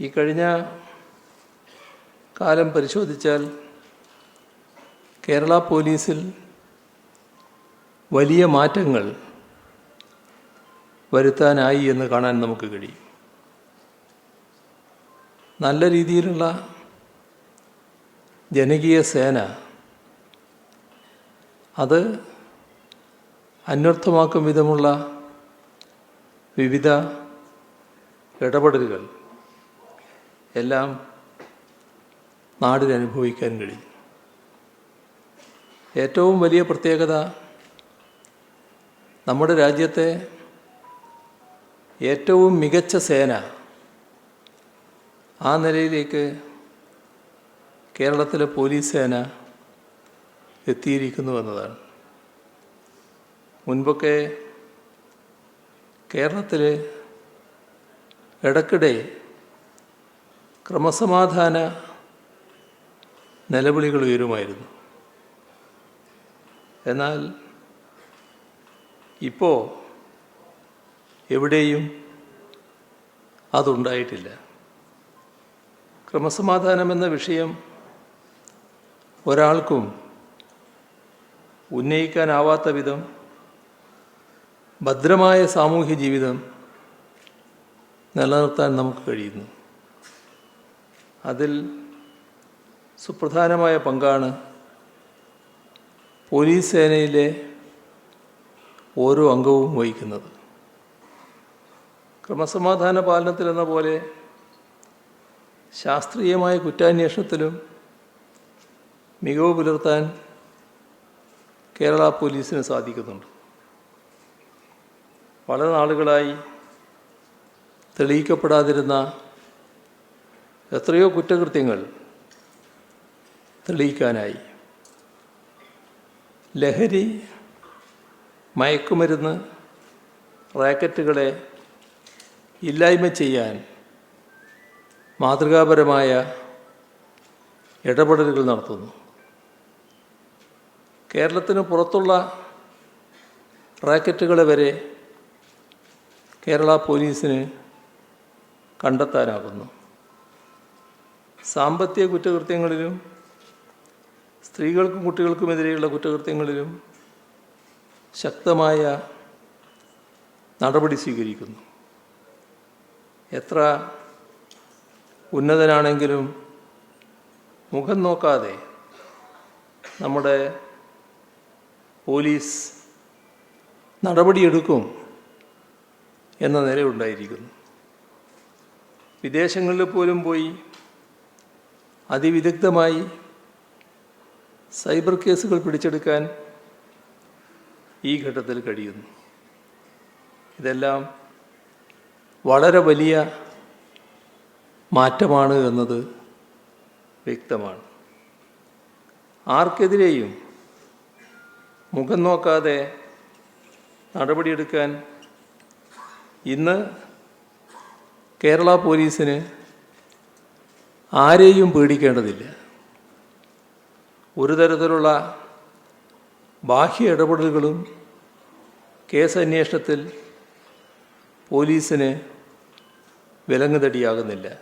ഈ കഴിഞ്ഞ കാലം പരിശോധിച്ചാൽ കേരള പോലീസിൽ വലിയ മാറ്റങ്ങൾ വരുത്താനായി എന്ന് കാണാൻ നമുക്ക് കഴിയും. നല്ല രീതിയിലുള്ള ജനകീയ സേന അത് അന്വർത്ഥമാക്കും വിധമുള്ള വിവിധ ഇടപെടലുകൾ എല്ലാം നാടിനനുഭവിക്കാൻ കഴിയും. ഏറ്റവും വലിയ പ്രത്യേകത നമ്മുടെ രാജ്യത്തെ ഏറ്റവും മികച്ച സേന ആ നിലയിലേക്ക് കേരളത്തിലെ പോലീസ് സേന എത്തിയിരിക്കുന്നു എന്നതാണ്. മുൻപൊക്കെ കേരളത്തിൽ ഇടയ്ക്കിടെ ക്രമസമാധാന നിലവിളികൾ ഉയരുമായിരുന്നു. എന്നാൽ ഇപ്പോൾ എവിടെയും അതുണ്ടായിട്ടില്ല. ക്രമസമാധാനമെന്ന വിഷയം ഒരാൾക്കും ഉന്നയിക്കാനാവാത്ത വിധം ഭദ്രമായ സാമൂഹ്യ ജീവിതം നിലനിർത്താൻ നമുക്ക് കഴിയുന്നു. അതിൽ സുപ്രധാനമായ പങ്കാണ് പോലീസ് സേനയിലെ ഓരോ അംഗവും വഹിക്കുന്നത്. ക്രമസമാധാന പാലനത്തിലെന്ന പോലെ ശാസ്ത്രീയമായ കുറ്റാന്വേഷണത്തിലും മികവ് പുലർത്താൻ കേരള പോലീസിന് സാധിക്കുന്നുണ്ട്. വളരെ നാളുകളായി തെളിയിക്കപ്പെടാതിരുന്ന എത്രയോ കുറ്റകൃത്യങ്ങൾ തെളിയിക്കാനായി. ലഹരി, മയക്കുമരുന്ന് റാക്കറ്റുകളെ ഇല്ലായ്മ ചെയ്യാൻ മാതൃകാപരമായ ഇടപെടലുകൾ നടത്തുന്നു. കേരളത്തിന് പുറത്തുള്ള റാക്കറ്റുകളെ വരെ കേരള പോലീസിന് കണ്ടെത്താനാകുന്നു. സാമ്പത്തിക കുറ്റകൃത്യങ്ങളിലും സ്ത്രീകൾക്കും കുട്ടികൾക്കുമെതിരെയുള്ള കുറ്റകൃത്യങ്ങളിലും ശക്തമായ നടപടി സ്വീകരിക്കുന്നു. എത്ര ഉന്നതനാണെങ്കിലും മുഖം നോക്കാതെ നമ്മുടെ പോലീസ് നടപടിയെടുക്കും എന്ന നിലയുണ്ടായിരിക്കുന്നു. വിദേശങ്ങളിൽ പോലും പോയി അതിവിദഗ്ധമായി സൈബർ കേസുകൾ പിടിച്ചെടുക്കാൻ ഈ ഘട്ടത്തിൽ കഴിയുന്നു. ഇതെല്ലാം വളരെ വലിയ മാറ്റമാണ് എന്നത് വ്യക്തമാണ്. ആർക്കെതിരെയും മുഖം നോക്കാതെ നടപടിയെടുക്കാൻ ഇന്ന് കേരള പോലീസിന് ആരെയും പേടിക്കേണ്ടതില്ല. ഒരു തരത്തിലുള്ള ബാഹ്യ ഇടപെടലുകളും കേസന്വേഷണത്തിൽ പോലീസിന് വിലങ്ങുതടിയാകുന്നില്ല.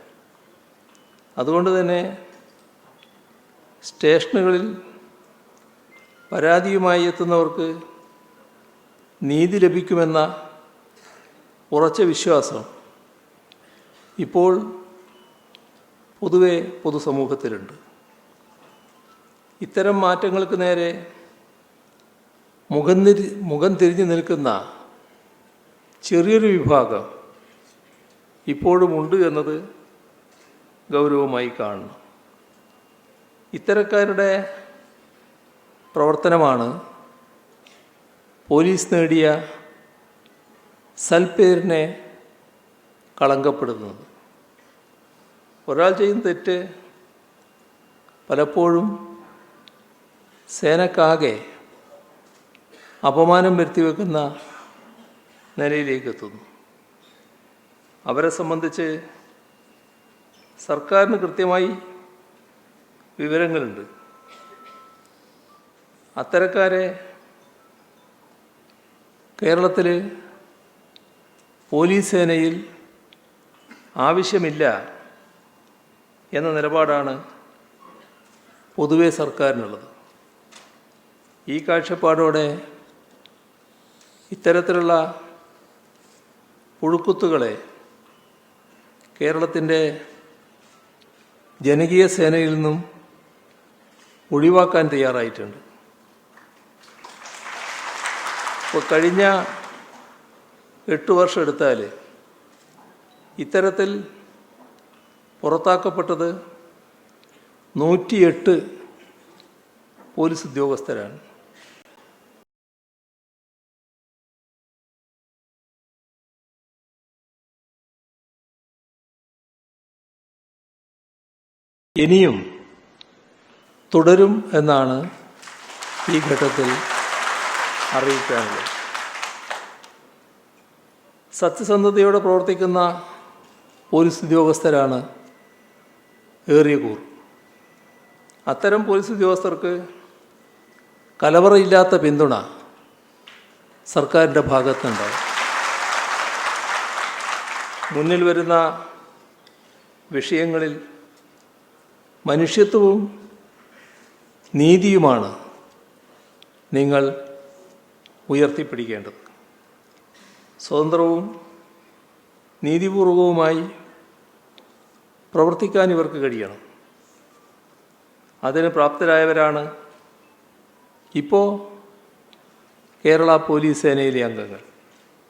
അതുകൊണ്ട് തന്നെ സ്റ്റേഷനുകളിൽ പരാതിയുമായി എത്തുന്നവർക്ക് നീതി ലഭിക്കുമെന്ന ഉറച്ച വിശ്വാസം ഇപ്പോൾ പൊതുവെ പൊതുസമൂഹത്തിലുണ്ട്. ഇത്തരം മാറ്റങ്ങൾക്ക് നേരെ മുഖം തിരിഞ്ഞു നിൽക്കുന്ന ചെറിയൊരു വിഭാഗം ഇപ്പോഴും ഉണ്ട് എന്നത് ഗൗരവമായി കാണണം. ഇത്തരക്കാരുടെ പ്രവർത്തനമാണ് പോലീസ് നേടിയ സൽപ്പേരിനെ കളങ്കപ്പെടുത്തുന്നത്. ഒരാൾ ചെയ്യുന്ന തെറ്റ് പലപ്പോഴും സേനക്കാകെ അപമാനം വരുത്തിവെക്കുന്ന നിലയിലേക്ക് എത്തുന്നു. അവരെ സംബന്ധിച്ച് സർക്കാരിന് കൃത്യമായി വിവരങ്ങളുണ്ട്. അത്തരക്കാരെ കേരളത്തിൽ പോലീസ് സേനയിൽ ആവശ്യമില്ല എന്ന നിലപാടാണ് പൊതുവെ സർക്കാരിനുള്ളത്. ഈ കാഴ്ചപ്പാടോടെ ഇത്തരത്തിലുള്ള പുഴുക്കുത്തുകളെ കേരളത്തിൻ്റെ ജനകീയ സേനയിൽ നിന്നും ഒഴിവാക്കാൻ തയ്യാറായിട്ടുണ്ട്. ഇപ്പോൾ കഴിഞ്ഞ 8 വർഷം എടുത്താൽ ഇത്തരത്തിൽ പുറത്താക്കപ്പെട്ടത് 108 പോലീസ് ഉദ്യോഗസ്ഥരാണ്. ഇനിയും തുടരും എന്നാണ് ഈ ഘട്ടത്തിൽ അറിയിക്കാനുള്ളത്. സത്യസന്ധതയോടെ പ്രവർത്തിക്കുന്ന പോലീസ് ഉദ്യോഗസ്ഥരാണ് ഏറിയ കൂർ. അത്തരം പോലീസ് ഉദ്യോഗസ്ഥർക്ക് കലവറയില്ലാത്ത പിന്തുണ സർക്കാരിൻ്റെ ഭാഗത്തുണ്ടാവും. മുന്നിൽ വരുന്ന വിഷയങ്ങളിൽ മനുഷ്യത്വവും നീതിയുമാണ് നിങ്ങൾ ഉയർത്തിപ്പിടിക്കേണ്ടത്. സ്വതന്ത്രവും നീതിപൂർവവുമായി പ്രവർത്തിക്കാൻ ഇവർക്ക് കഴിയണം. അതിന് പ്രാപ്തരായവരാണ് ഇപ്പോൾ കേരള പോലീസ് സേനയിലെ അംഗങ്ങൾ.